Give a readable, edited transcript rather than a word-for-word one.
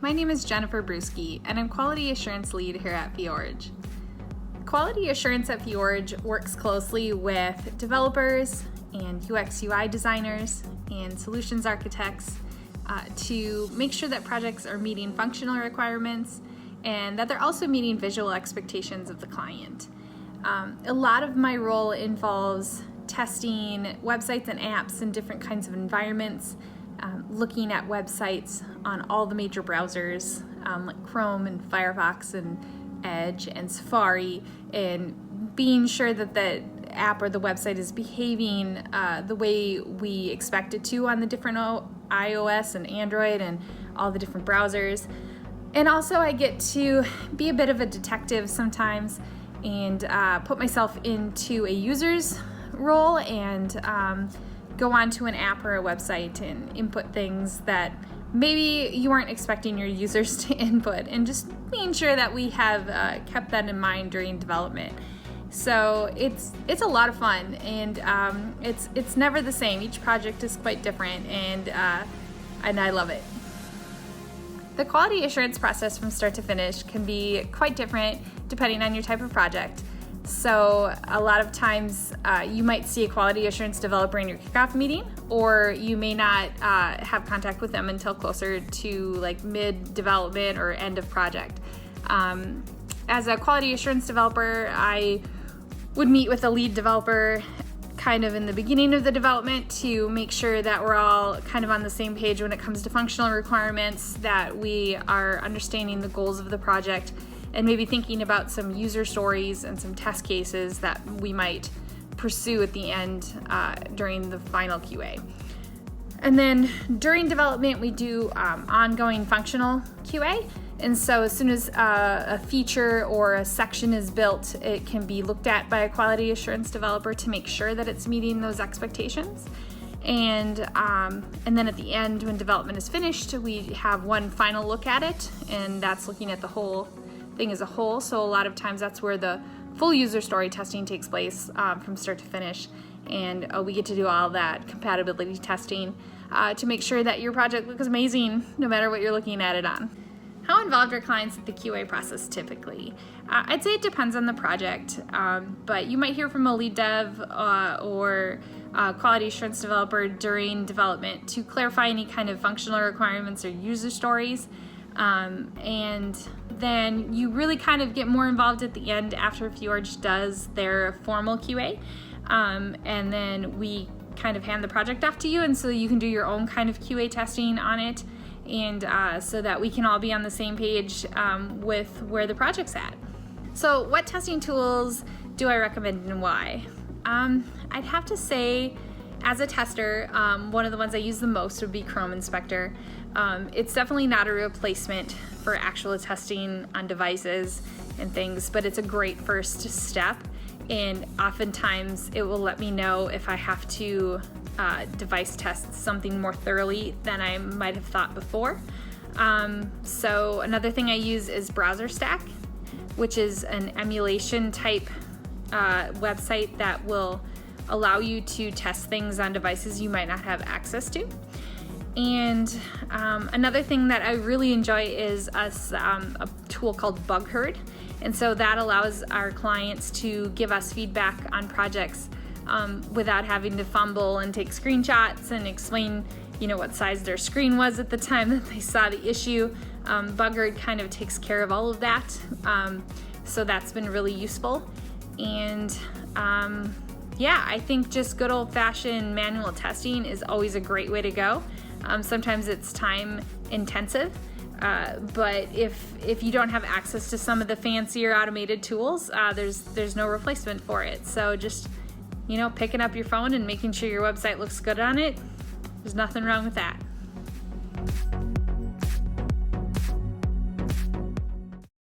My name is Jennifer Bruschi, and I'm Quality Assurance Lead here at Fjorge. Quality Assurance at Fjorge works closely with developers and UX/UI designers and solutions architects to make sure that projects are meeting functional requirements and that they're also meeting visual expectations of the client. A lot of my role involves testing websites and apps in different kinds of environments, looking at websites on all the major browsers like Chrome and Firefox and Edge and Safari, and being sure that the app or the website is behaving the way we expect it to on the different iOS and Android and all the different browsers. And also I get to be a bit of a detective sometimes and put myself into a user's role and go onto an app or a website and input things that maybe you weren't expecting your users to input, and just being sure that we have kept that in mind during development. So it's a lot of fun, and it's never the same. Each project is quite different, and I love it. The quality assurance process from start to finish can be quite different depending on your type of project. So a lot of times you might see a quality assurance developer in your kickoff meeting, or you may not have contact with them until closer to like mid-development or end of project. As a quality assurance developer, I would meet with a lead developer kind of in the beginning of the development to make sure that we're all kind of on the same page when it comes to functional requirements, that we are understanding the goals of the project, and maybe thinking about some user stories and some test cases that we might pursue at the end during the final QA. And then during development, we do ongoing functional QA. And so as soon as a feature or a section is built, it can be looked at by a quality assurance developer to make sure that it's meeting those expectations. And then at the end, when development is finished, we have one final look at it, and that's looking at the whole thing as a whole. So a lot of times that's where the full user story testing takes place from start to finish, and we get to do all that compatibility testing to make sure that your project looks amazing no matter what you're looking at it on. How involved are clients in the QA process typically? I'd say it depends on the project, but you might hear from a lead dev or quality assurance developer during development to clarify any kind of functional requirements or user stories. And then you really kind of get more involved at the end after Fjorge does their formal QA. And then we kind of hand the project off to you, and so you can do your own kind of QA testing on it, and so that we can all be on the same page with where the project's at. So what testing tools do I recommend and why? I'd have to say, as a tester, one of the ones I use the most would be Chrome Inspector. It's definitely not a replacement for actual testing on devices and things, but it's a great first step, and oftentimes it will let me know if I have to device test something more thoroughly than I might have thought before. So another thing I use is BrowserStack, which is an emulation type website that will allow you to test things on devices you might not have access to. And another thing that I really enjoy is a tool called BugHerd. And so that allows our clients to give us feedback on projects without having to fumble and take screenshots and explain, what size their screen was at the time that they saw the issue. BugHerd kind of takes care of all of that. So that's been really useful. And I think just good old-fashioned manual testing is always a great way to go. Sometimes it's time intensive, but if you don't have access to some of the fancier automated tools, there's no replacement for it. So just picking up your phone and making sure your website looks good on it, there's nothing wrong with that.